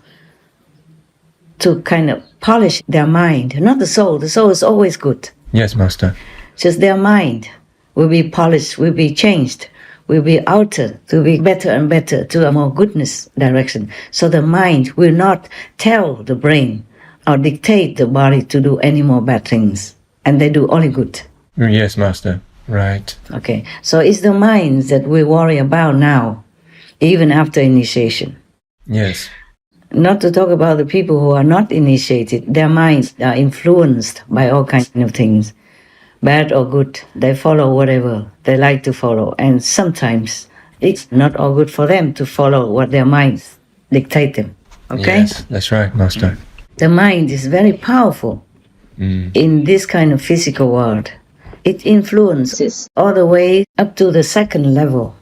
to kind of polish their mind. Not the soul. The soul is always good. Yes, Master. Just their mind will be polished, will be changed, will be altered to be better and better to a more goodness direction. So the mind will not tell the brain or dictate the body to do any more bad things. And they do only good. Yes, Master. Right. Okay. So it's the minds that we worry about now, even after initiation. Yes. Not to talk about the people who are not initiated. Their minds are influenced by all kinds of things. Bad or good, they follow whatever they like to follow. And sometimes it's not all good for them to follow what their minds dictate them. Okay? Yes, that's right, Master. The mind is very powerful in this kind of physical world. It influences all the way up to the second level.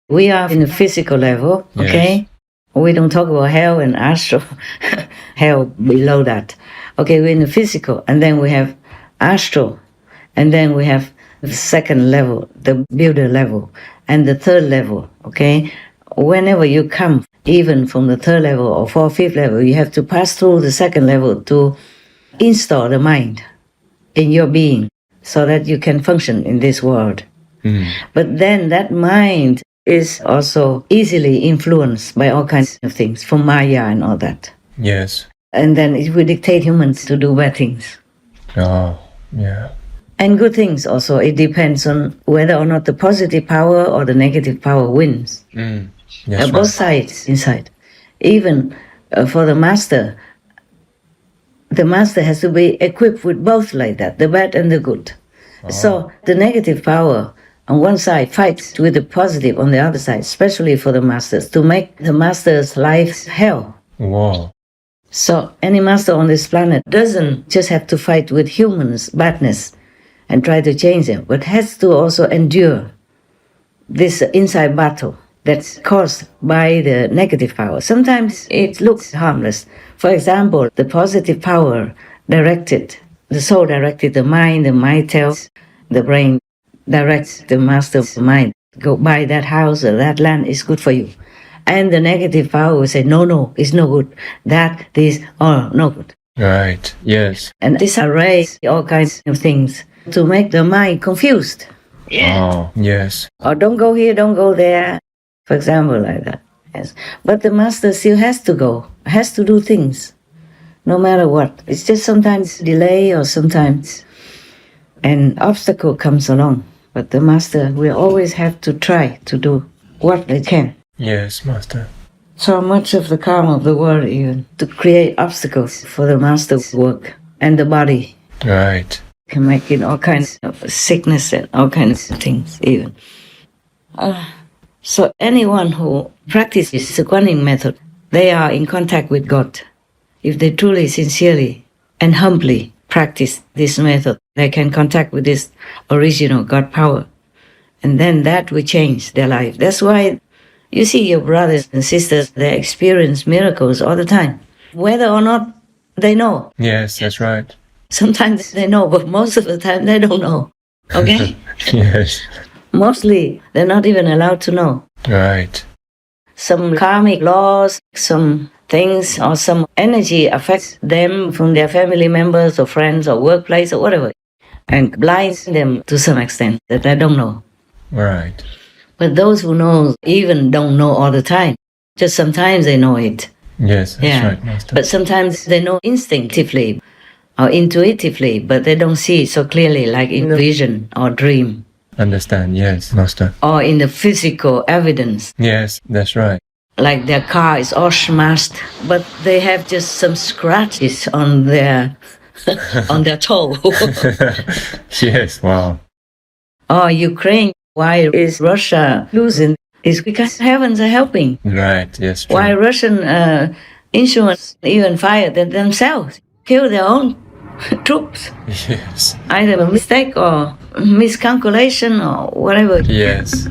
We are in the physical level, okay? Yes. We don't talk about hell and astral, hell below that. Okay, we're in the physical, and then we have astral. And then we have the second level, the builder level, and the third level, okay? Whenever you come, even from the third level or fourth, fifth level, you have to pass through the second level to install the mind in your being so that you can function in this world. But then that mind is also easily influenced by all kinds of things, from Maya and all that. Yes. And then it will dictate humans to do bad things. Oh, yeah. And good things also. It depends on whether or not the positive power or the negative power wins. Yes, Both sides inside. Even for the master has to be equipped with both like that, the bad and the good. So the negative power on one side fights with the positive on the other side, especially for the masters, to make the master's life hell. Wow. So any master on this planet doesn't just have to fight with humans' badness and try to change them, but has to also endure this inside battle that's caused by the negative power. Sometimes it looks harmless. For example, the positive power directed, the soul directed the mind tells the brain, directs the master of the mind, go buy that house or that land is good for you. And the negative power will say, no, it's no good. This, no good. Right, yes. And this arrays all kinds of things to make the mind confused. Oh, yes. Or don't go here, don't go there. For example, like that. Yes. But the master still has to go, has to do things, no matter what. It's just sometimes delay or sometimes an obstacle comes along. But the master will always have to try to do what they can. Yes, Master. So much of the karma of the world even to create obstacles for the master's work and the body. Right. Can make it all kinds of sickness and all kinds of things even. So anyone who practices the Kuan method, they are in contact with God. If they truly, sincerely, and humbly practice this method, they can contact with this original God power. And then that will change their life. That's why you see your brothers and sisters, they experience miracles all the time, whether or not they know. Yes, that's right. Sometimes they know, but most of the time they don't know. Okay? Yes. Mostly, they're not even allowed to know. Right. Some karmic laws, some things, or some energy affects them from their family members or friends or workplace or whatever, and blinds them to some extent that they don't know. Right. But those who know even don't know all the time. Just sometimes they know it. Yes, that's right, Master. But sometimes they know instinctively or intuitively, but they don't see it so clearly, like in vision or dream. Understand, yes, Master. Or in the physical evidence. Yes, that's right. Like their car is all smashed, but they have just some scratches on their on their toe. Yes, wow. Or Ukraine, why is Russia losing? It's because heavens are helping. Right, yes, true. Why Russian instruments even fired at themselves, kill their own troops. Yes. Either a mistake or miscalculation or whatever. Yes.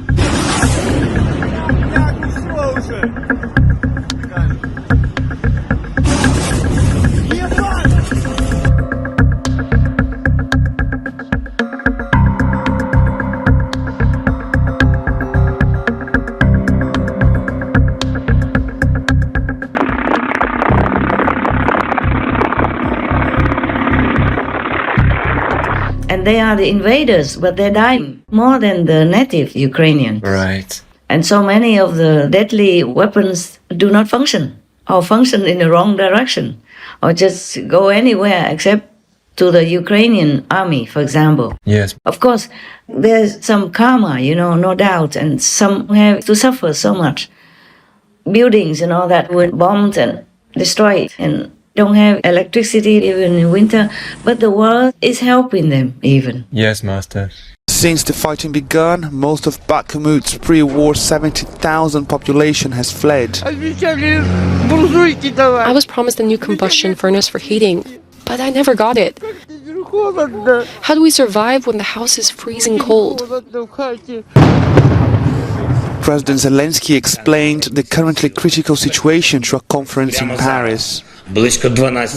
And they are the invaders, but they're dying more than the native Ukrainians. Right. And so many of the deadly weapons do not function, or function in the wrong direction, or just go anywhere except to the Ukrainian army, for example. Yes. Of course, there's some karma, no doubt, and some have to suffer so much. Buildings and all that were bombed and destroyed, and don't have electricity even in winter, but the world is helping them even. Yes, Master. Since the fighting began, most of Bakhmut's pre-war 70,000 population has fled. I was promised a new combustion furnace for heating, but I never got it. How do we survive when the house is freezing cold? President Zelensky explained the currently critical situation to a conference in Paris.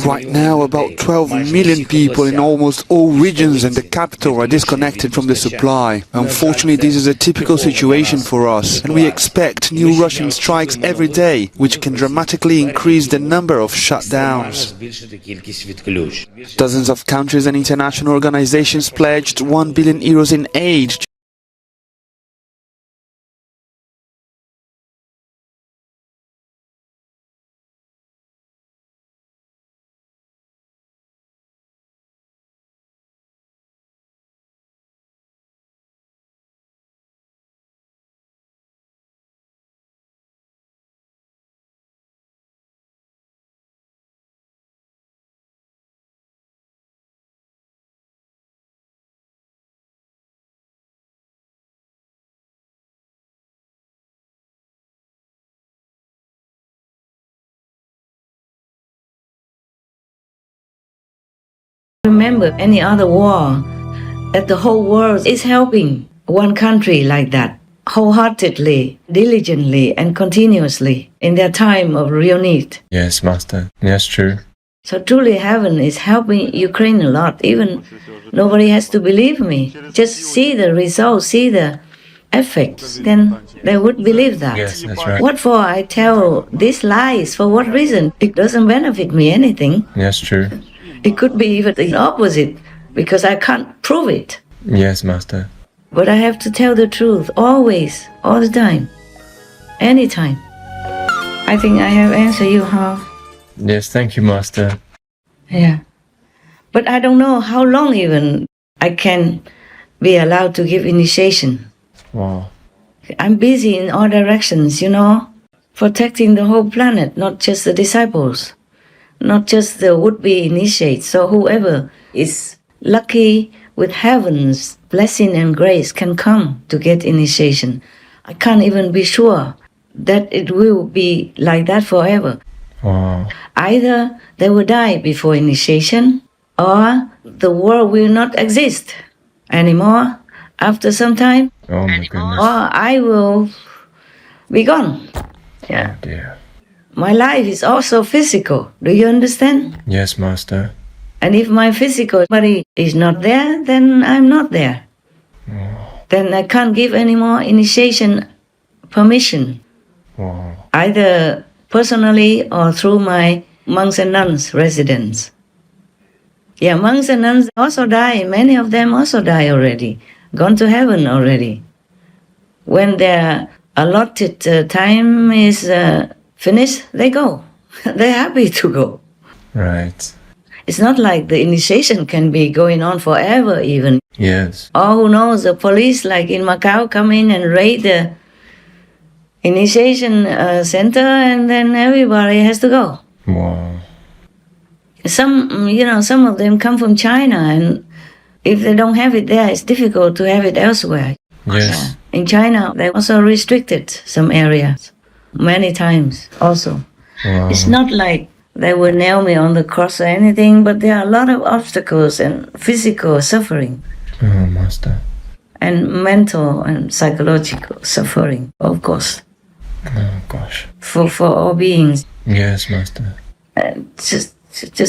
Right now, about 12 million people in almost all regions and the capital are disconnected from the supply. Unfortunately, this is a typical situation for us, and we expect new Russian strikes every day, which can dramatically increase the number of shutdowns. Dozens of countries and international organizations pledged 1 billion euros in aid. Remember any other war that the whole world is helping one country like that, wholeheartedly, diligently, and continuously in their time of real need. Yes, Master. Yes, true. So truly heaven is helping Ukraine a lot. Even nobody has to believe me. Just see the results, see the effects, then they would believe that. Yes, that's right. What for I tell these lies? For what reason? It doesn't benefit me anything. Yes, true. It could be even the opposite, because I can't prove it. Yes, Master. But I have to tell the truth, always, all the time, anytime. I think I have answered you, huh? Yes, thank you, Master. Yeah. But I don't know how long even I can be allowed to give initiation. Wow. I'm busy in all directions, protecting the whole planet, not just the disciples. Not just the would-be initiates. So whoever is lucky with heaven's blessing and grace can come to get initiation. I can't even be sure that it will be like that forever. Wow. Either they will die before initiation, or the world will not exist anymore after some time. Oh my goodness. Or I will be gone. Yeah. Oh dear. My life is also physical. Do you understand? Yes, Master. And if my physical body is not there, then I'm not there. Then I can't give any more initiation permission. Wow. Either personally or through my monks and nuns residence. Yeah, monks and nuns also die. Many of them also die already. Gone to heaven already. When their allotted time is finished, they go. They're happy to go. Right. It's not like the initiation can be going on forever even. Yes. Or who knows, the police like in Macau come in and raid the initiation center, and then everybody has to go. Wow. Some of them come from China, and if they don't have it there, it's difficult to have it elsewhere. Yes. In China, they also restricted some areas many times also. Wow. It's not like they will nail me on the cross or anything, but there are a lot of obstacles and physical suffering. Oh, Master. And mental and psychological suffering, of course. Oh, gosh. For all beings. Yes, Master. And just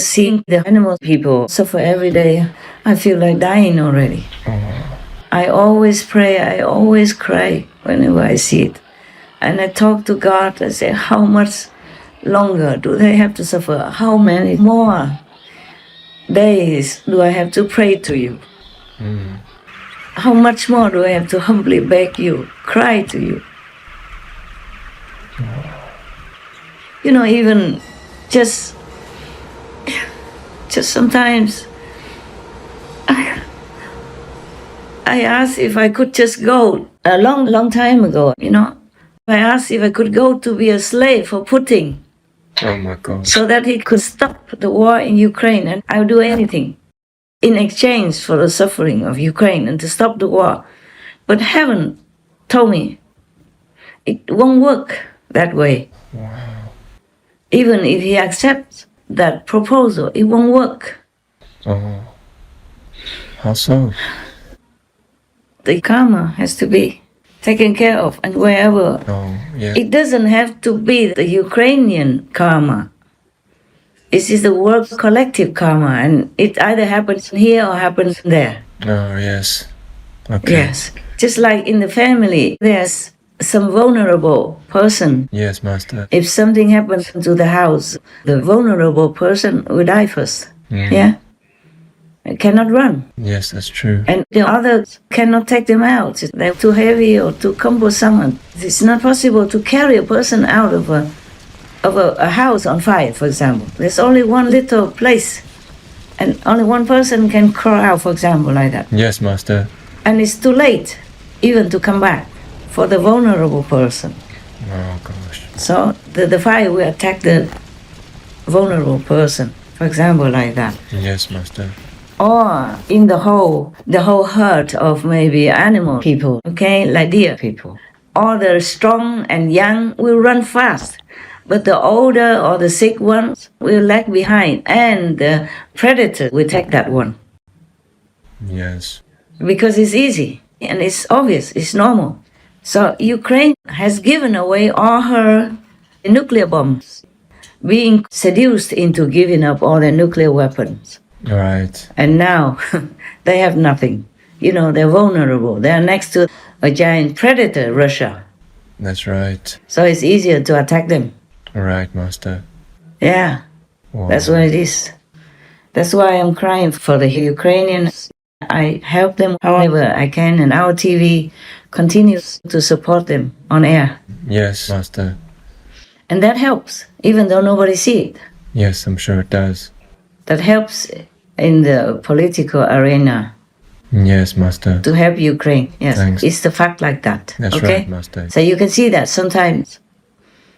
seeing the animal people suffer every day, I feel like dying already. Oh. I always pray, I always cry whenever I see it. And I talk to God, I say, how much longer do they have to suffer? How many more days do I have to pray to you? How much more do I have to humbly beg you, cry to you? You know, even just sometimes I asked if I could just go a long time ago, you know. I asked if I could go to be a slave for Putin. Oh my God. So that he could stop the war in Ukraine, and I would do anything in exchange for the suffering of Ukraine and to stop the war. But heaven told me it won't work that way. Wow. Even if he accepts that proposal, it won't work. Oh. How so? The karma has to be taken care of, and wherever. Oh, yeah. It doesn't have to be the Ukrainian karma. It is the world collective karma, and it either happens here or happens there. Oh, yes. Okay. Yes. Just like in the family, there's some vulnerable person. Yes, Master. If something happens to the house, the vulnerable person will die first. Yeah? It cannot run. Yes, that's true. And the others cannot take them out. They're too heavy or too cumbersome. It's not possible to carry a person out of a house on fire, for example. There's only one little place, and only one person can crawl out, for example, like that. Yes, Master. And it's too late even to come back for the vulnerable person. Oh, gosh. So the fire will attack the vulnerable person, for example, like that. Yes, Master. Or in the whole herd of maybe animal people, okay, like deer people. All the strong and young will run fast, but the older or the sick ones will lag behind, and the predator will take that one. Yes. Because it's easy and it's obvious, it's normal. So Ukraine has given away all her nuclear bombs, being seduced into giving up all their nuclear weapons. Right. And now they have nothing. You know, they're vulnerable. They're next to a giant predator, Russia. That's right. So it's easier to attack them. Right, Master. Yeah, Wow. that's what it is. That's why I'm crying for the Ukrainians. I help them however I can, and our TV continues to support them on air. Yes, Master. And that helps, even though nobody sees it. Yes, I'm sure it does. That helps in the political arena Yes, Master. to help Ukraine. Yes, Thanks. it's the fact like that. That's okay? right, Master. So you can see that sometimes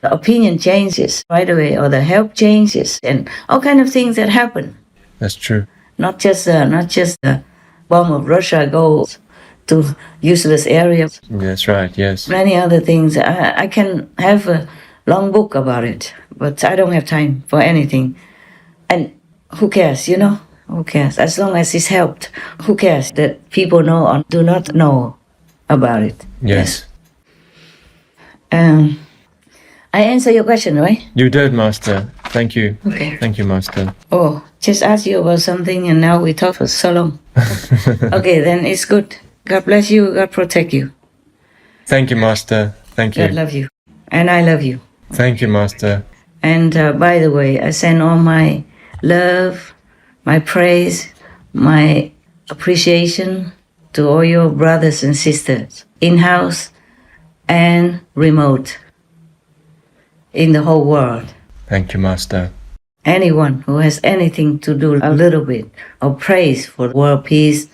the opinion changes right away, or the help changes, and all kind of things that happen. That's true. Not just the bomb of Russia goes to useless areas. That's right, yes. Many other things. I can have a long book about it, but I don't have time for anything. And who cares, you know? Who cares? As long as it's helped, who cares that people know or do not know about it? Yes. I answer your question, right? You did, Master. Thank you. Okay. Thank you, Master. Oh, just ask you about something and now we talk for so long. Okay, then it's good. God bless you. God protect you. Thank you, Master. Thank God you. love you. And I love you. Thank you, Master. And by the way, I send all my love, my praise, my appreciation to all your brothers and sisters, in-house and remote, in the whole world. Thank you, Master. Anyone who has anything to do a little bit of praise for world peace,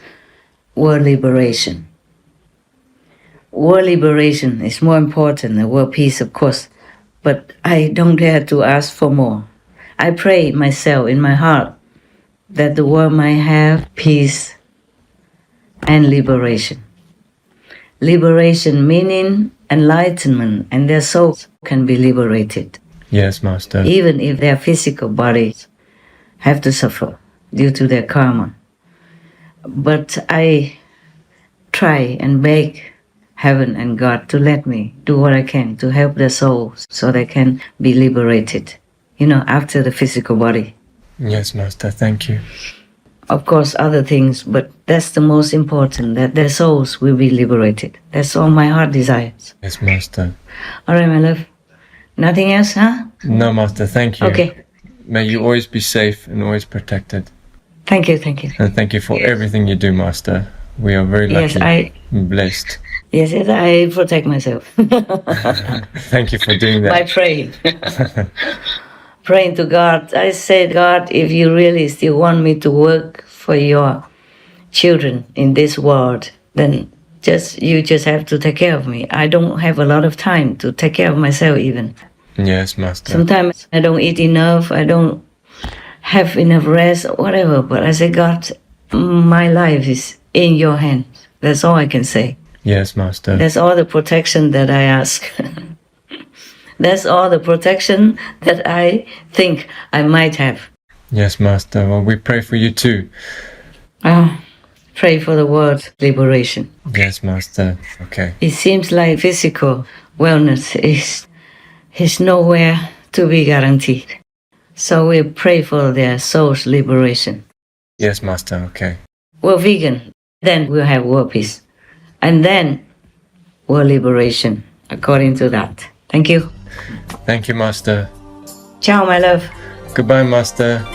world liberation. World liberation is more important than world peace, of course, but I don't dare to ask for more. I pray myself in my heart that the world might have peace and liberation. liberation, meaning enlightenment, and their souls can be liberated. Yes, Master. Even if their physical bodies have to suffer due to their karma. But I try and beg heaven and God to let me do what I can to help their souls so they can be liberated, after the physical body. Yes, Master. Thank you. Of course, other things, but that's the most important, that their souls will be liberated. That's all my heart desires. Yes, Master. All right, my love. Nothing else, huh? No, Master. Thank you. Okay. May you always be safe and always protected. Thank you, thank you. And thank you for everything you do, Master. We are very lucky and blessed. Yes, I protect myself. Thank you for doing that. By praying. Praying to God. I said, God, if you really still want me to work for your children in this world, then you just have to take care of me. I don't have a lot of time to take care of myself even. Yes, Master. Sometimes I don't eat enough, I don't have enough rest, whatever. But I say, God, my life is in your hands. That's all I can say. Yes, Master. That's all the protection that I ask. That's all the protection that I think I might have. Yes, Master. Well, we pray for you too. Pray for the world's liberation. Yes, Master. Okay. It seems like physical wellness is nowhere to be guaranteed. So we pray for their soul's liberation. Yes, Master. Okay. We're vegan, then we'll have world peace. And then world liberation, according to that. Thank you. Thank you, Master. Ciao, my love. Goodbye, Master.